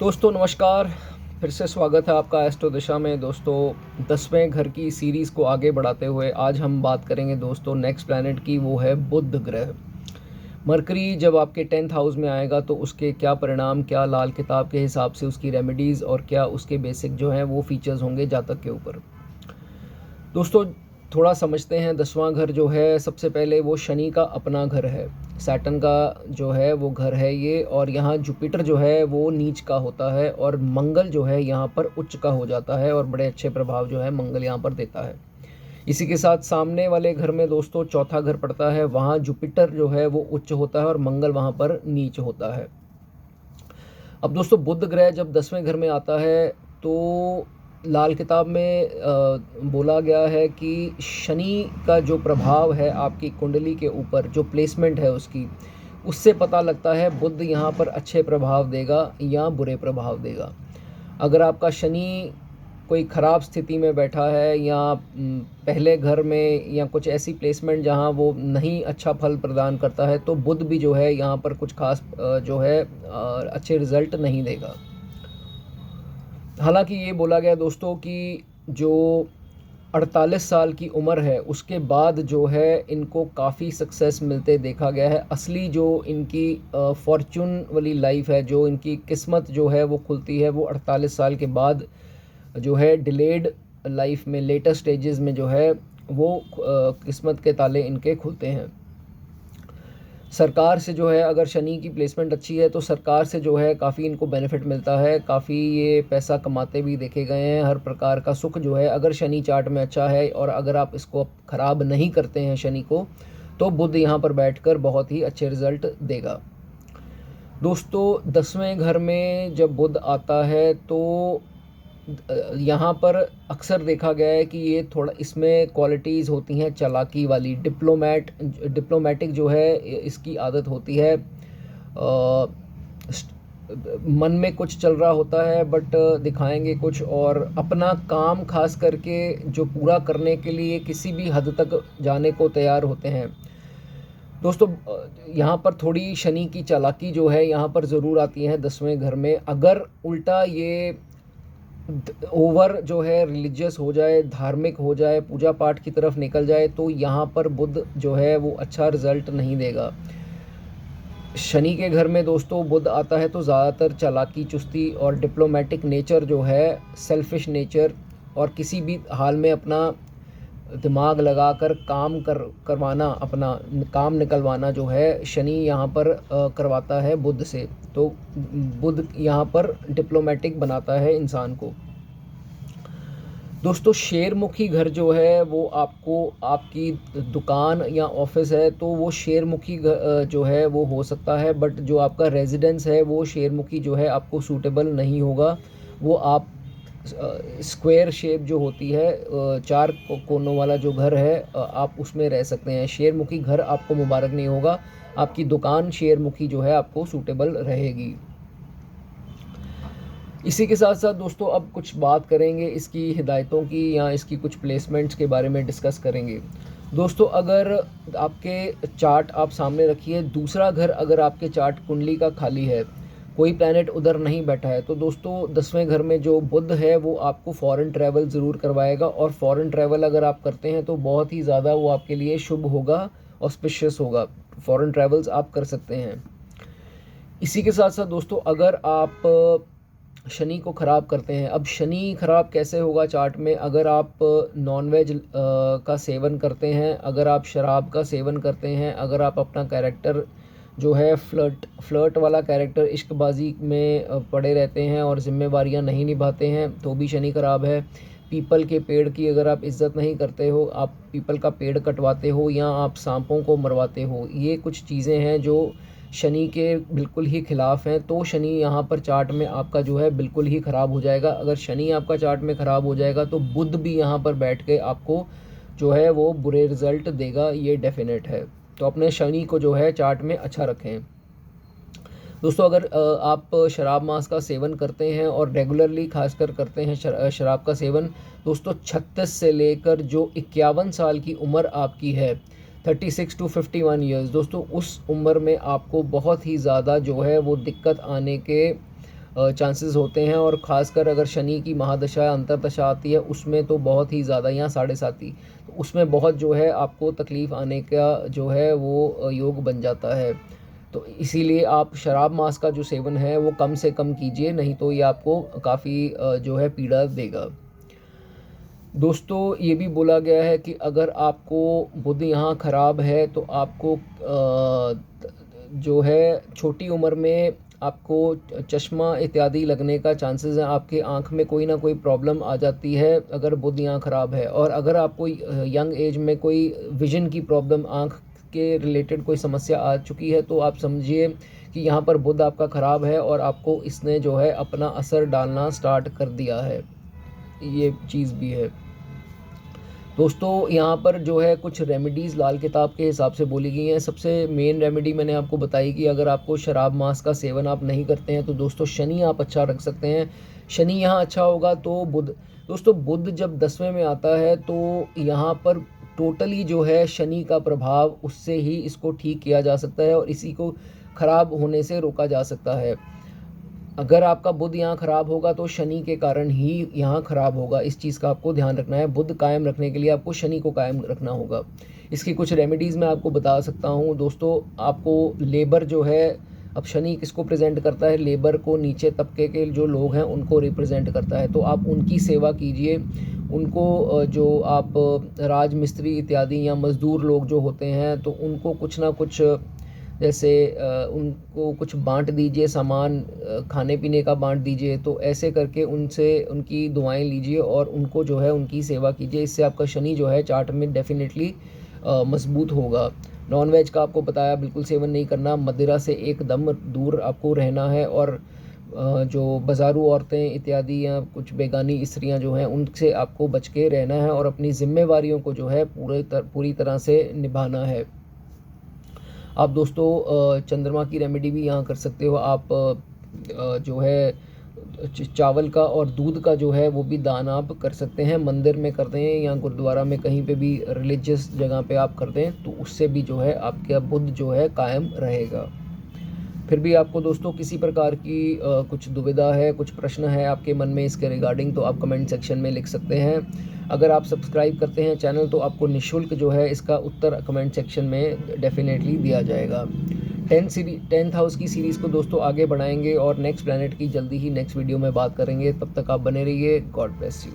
दोस्तों नमस्कार। फिर से स्वागत है आपका एस्ट्रो दिशा में। दोस्तों 10वें घर की सीरीज़ को आगे बढ़ाते हुए आज हम बात करेंगे दोस्तों नेक्स्ट प्लैनेट की, वो है बुध ग्रह। मरकरी जब आपके 10th हाउस में आएगा तो उसके क्या परिणाम, क्या लाल किताब के हिसाब से उसकी रेमेडीज़ और क्या उसके बेसिक जो हैं वो फीचर्स होंगे जातक के ऊपर। दोस्तों थोड़ा समझते हैं। 10वां घर जो है सबसे पहले वो शनि का अपना घर है, सैटर्न का जो है वो घर है ये, और यहाँ जुपिटर जो है वो नीच का होता है और मंगल जो है यहाँ पर उच्च का हो जाता है और बड़े अच्छे प्रभाव जो है मंगल यहाँ पर देता है। इसी के साथ सामने वाले घर में दोस्तों चौथा घर पड़ता है, वहाँ जुपिटर जो है वो उच्च होता है और मंगल वहाँ पर नीच होता है। अब दोस्तों बुध ग्रह जब 10वें घर में आता है तो लाल किताब में बोला गया है कि शनि का जो प्रभाव है आपकी कुंडली के ऊपर, जो प्लेसमेंट है उसकी, उससे पता लगता है बुध यहाँ पर अच्छे प्रभाव देगा या बुरे प्रभाव देगा। अगर आपका शनि कोई ख़राब स्थिति में बैठा है या पहले घर में या कुछ ऐसी प्लेसमेंट जहाँ वो नहीं अच्छा फल प्रदान करता है, तो बुध भी जो है यहाँ पर कुछ खास जो है अच्छे रिज़ल्ट नहीं देगा। हालांकि ये बोला गया दोस्तों कि जो 48 साल की उम्र है उसके बाद जो है इनको काफ़ी सक्सेस मिलते देखा गया है। असली जो इनकी फॉर्चून वाली लाइफ है, जो इनकी किस्मत जो है वो खुलती है, वो 48 साल के बाद जो है डिलेड लाइफ में, लेटर स्टेजेस में जो है वो किस्मत के ताले इनके खुलते हैं। सरकार से जो है अगर शनि की प्लेसमेंट अच्छी है तो सरकार से जो है काफ़ी इनको बेनिफिट मिलता है, काफ़ी ये पैसा कमाते भी देखे गए हैं। हर प्रकार का सुख जो है अगर शनि चार्ट में अच्छा है और अगर आप इसको ख़राब नहीं करते हैं शनि को, तो बुध यहाँ पर बैठकर बहुत ही अच्छे रिज़ल्ट देगा। दोस्तों 10वें घर में जब बुध आता है तो यहाँ पर अक्सर देखा गया है कि ये थोड़ा इसमें क्वालिटीज़ होती हैं चालाकी वाली, डिप्लोमेटिक जो है इसकी आदत होती है। मन में कुछ चल रहा होता है बट दिखाएंगे कुछ, और अपना काम खास करके जो पूरा करने के लिए किसी भी हद तक जाने को तैयार होते हैं। दोस्तों यहाँ पर थोड़ी शनि की चालाकी जो है यहाँ पर ज़रूर आती है 10वें घर में। अगर उल्टा ये ओवर जो है रिलीजियस हो जाए, धार्मिक हो जाए, पूजा पाठ की तरफ निकल जाए, तो यहाँ पर बुध जो है वो अच्छा रिजल्ट नहीं देगा। शनि के घर में दोस्तों बुध आता है तो ज़्यादातर चालाकी, चुस्ती और डिप्लोमेटिक नेचर जो है, सेल्फिश नेचर और किसी भी हाल में अपना दिमाग लगाकर काम करवाना, अपना काम निकलवाना जो है शनि यहाँ पर करवाता है बुध से। तो बुध यहाँ पर डिप्लोमेटिक बनाता है इंसान को। दोस्तों शेरमुखी घर जो है वो आपको, आपकी दुकान या ऑफिस है तो वो शेरमुखी जो है वो हो सकता है, बट जो आपका रेजिडेंस है वो शेरमुखी जो है आपको सूटेबल नहीं होगा। वो आप स्क्वायर शेप जो होती है, चार कोनों वाला जो घर है, आप उसमें रह सकते हैं। शेरमुखी घर आपको मुबारक नहीं होगा। आपकी दुकान शेरमुखी जो है आपको सूटेबल रहेगी। इसी के साथ साथ दोस्तों अब कुछ बात करेंगे इसकी हिदायतों की या इसकी कुछ प्लेसमेंट्स के बारे में डिस्कस करेंगे। दोस्तों अगर आपके चार्ट आप सामने रखिए, दूसरा घर अगर आपके चार्ट कुंडली का खाली है, कोई प्लैनेट उधर नहीं बैठा है, तो दोस्तों 10वें घर में जो बुध है वो आपको फॉरेन ट्रैवल ज़रूर करवाएगा। और फॉरेन ट्रैवल अगर आप करते हैं तो बहुत ही ज़्यादा वो आपके लिए शुभ होगा, ऑस्पिशियस होगा। फॉरेन ट्रैवल्स आप कर सकते हैं। इसी के साथ साथ दोस्तों अगर आप शनि को ख़राब करते हैं, अब शनि ख़राब कैसे होगा चार्ट में? अगर आप नॉनवेज का सेवन करते हैं, अगर आप शराब का सेवन करते हैं, अगर आप अपना कैरेक्टर जो है फ्लर्ट वाला कैरेक्टर, इश्कबाजी में पड़े रहते हैं और ज़िम्मेवारियां नहीं निभाते हैं, तो भी शनि ख़राब है। पीपल के पेड़ की अगर आप इज़्ज़त नहीं करते हो, आप पीपल का पेड़ कटवाते हो या आप सांपों को मरवाते हो, ये कुछ चीज़ें हैं जो शनि के बिल्कुल ही ख़िलाफ़ हैं, तो शनि यहाँ पर चार्ट में आपका जो है बिल्कुल ही ख़राब हो जाएगा। अगर शनि आपका चार्ट में ख़राब हो जाएगा तो बुध भी यहाँ पर बैठ के आपको जो है वो बुरे रिज़ल्ट देगा, ये डेफिनेट है। तो अपने शनि को जो है चार्ट में अच्छा रखें। दोस्तों अगर आप शराब मांस का सेवन करते हैं और रेगुलरली खासकर करते हैं शराब का सेवन, दोस्तों 36 से लेकर जो 51 साल की उम्र आपकी है, 36 to 51 ईयर्स, दोस्तों उस उम्र में आपको बहुत ही ज़्यादा जो है वो दिक्कत आने के चांसेस होते हैं। और ख़ासकर अगर शनि की महादशा या अंतर्दशा आती है उसमें तो बहुत ही ज़्यादा, या 7.5 तो उसमें बहुत जो है आपको तकलीफ़ आने का जो है वो योग बन जाता है। तो इसीलिए आप शराब मांस का जो सेवन है वो कम से कम कीजिए, नहीं तो ये आपको काफ़ी जो है पीड़ा देगा। दोस्तों ये भी बोला गया है कि अगर आपको बुध यहाँ ख़राब है तो आपको जो है छोटी उम्र में आपको चश्मा इत्यादि लगने का चांसेस है। आपके आँख में कोई ना कोई प्रॉब्लम आ जाती है अगर बुध यहाँ ख़राब है। और अगर आपको यंग एज में कोई विज़न की प्रॉब्लम, आँख के रिलेटेड कोई समस्या आ चुकी है तो आप समझिए कि यहाँ पर बुध आपका ख़राब है और आपको इसने जो है अपना असर डालना स्टार्ट कर दिया है। ये चीज़ भी है। दोस्तों यहाँ पर जो है कुछ रेमेडीज़ लाल किताब के हिसाब से बोली गई हैं। सबसे मेन रेमेडी मैंने आपको बताई कि अगर आपको शराब मांस का सेवन आप नहीं करते हैं तो दोस्तों शनि आप अच्छा रख सकते हैं। शनि यहाँ अच्छा होगा तो बुध, दोस्तों बुध जब 10वें में आता है तो यहाँ पर टोटली जो है शनि का प्रभाव, उससे ही इसको ठीक किया जा सकता है और इसी को ख़राब होने से रोका जा सकता है। अगर आपका बुध यहाँ ख़राब होगा तो शनि के कारण ही यहाँ ख़राब होगा। इस चीज़ का आपको ध्यान रखना है। बुध कायम रखने के लिए आपको शनि को कायम रखना होगा। इसकी कुछ रेमेडीज़ मैं आपको बता सकता हूँ। दोस्तों आपको लेबर जो है, अब शनि किसको प्रेजेंट करता है? लेबर को, नीचे तबके के जो लोग हैं उनको रिप्रेजेंट करता है। तो आप उनकी सेवा कीजिए। उनको जो आप राज मिस्त्री इत्यादि या मज़दूर लोग जो होते हैं तो उनको कुछ ना कुछ, जैसे उनको कुछ बांट दीजिए सामान, खाने पीने का बांट दीजिए। तो ऐसे करके उनसे उनकी दुआएं लीजिए और उनको जो है उनकी सेवा कीजिए। इससे आपका शनि जो है चार्ट में डेफिनेटली मजबूत होगा। नॉन वेज का आपको बताया बिल्कुल सेवन नहीं करना, मदिरा से एकदम दूर आपको रहना है। और जो बाज़ारू औरतें इत्यादि या कुछ बेगानी स्त्रियां जो हैं उनसे आपको बच के रहना है और अपनी ज़िम्मेवारियों को जो है पूरी तरह से निभाना है। आप दोस्तों चंद्रमा की रेमेडी भी यहाँ कर सकते हो। आप जो है चावल का और दूध का जो है वो भी दान आप कर सकते हैं। मंदिर में करते हैं या गुरुद्वारा में, कहीं पे भी रिलीजियस जगह पे आप करते हैं तो उससे भी जो है आपका बुध जो है कायम रहेगा। फिर भी आपको दोस्तों किसी प्रकार की कुछ दुविधा है, कुछ प्रश्न है आपके मन में इसके रिगार्डिंग, तो आप कमेंट सेक्शन में लिख सकते हैं। अगर आप सब्सक्राइब करते हैं चैनल तो आपको निःशुल्क जो है इसका उत्तर कमेंट सेक्शन में डेफिनेटली दिया जाएगा। 10th हाउस की सीरीज़ को दोस्तों आगे बढ़ाएंगे और नेक्स्ट प्लैनेट की जल्दी ही नेक्स्ट वीडियो में बात करेंगे। तब तक आप बने रहिए। God bless you.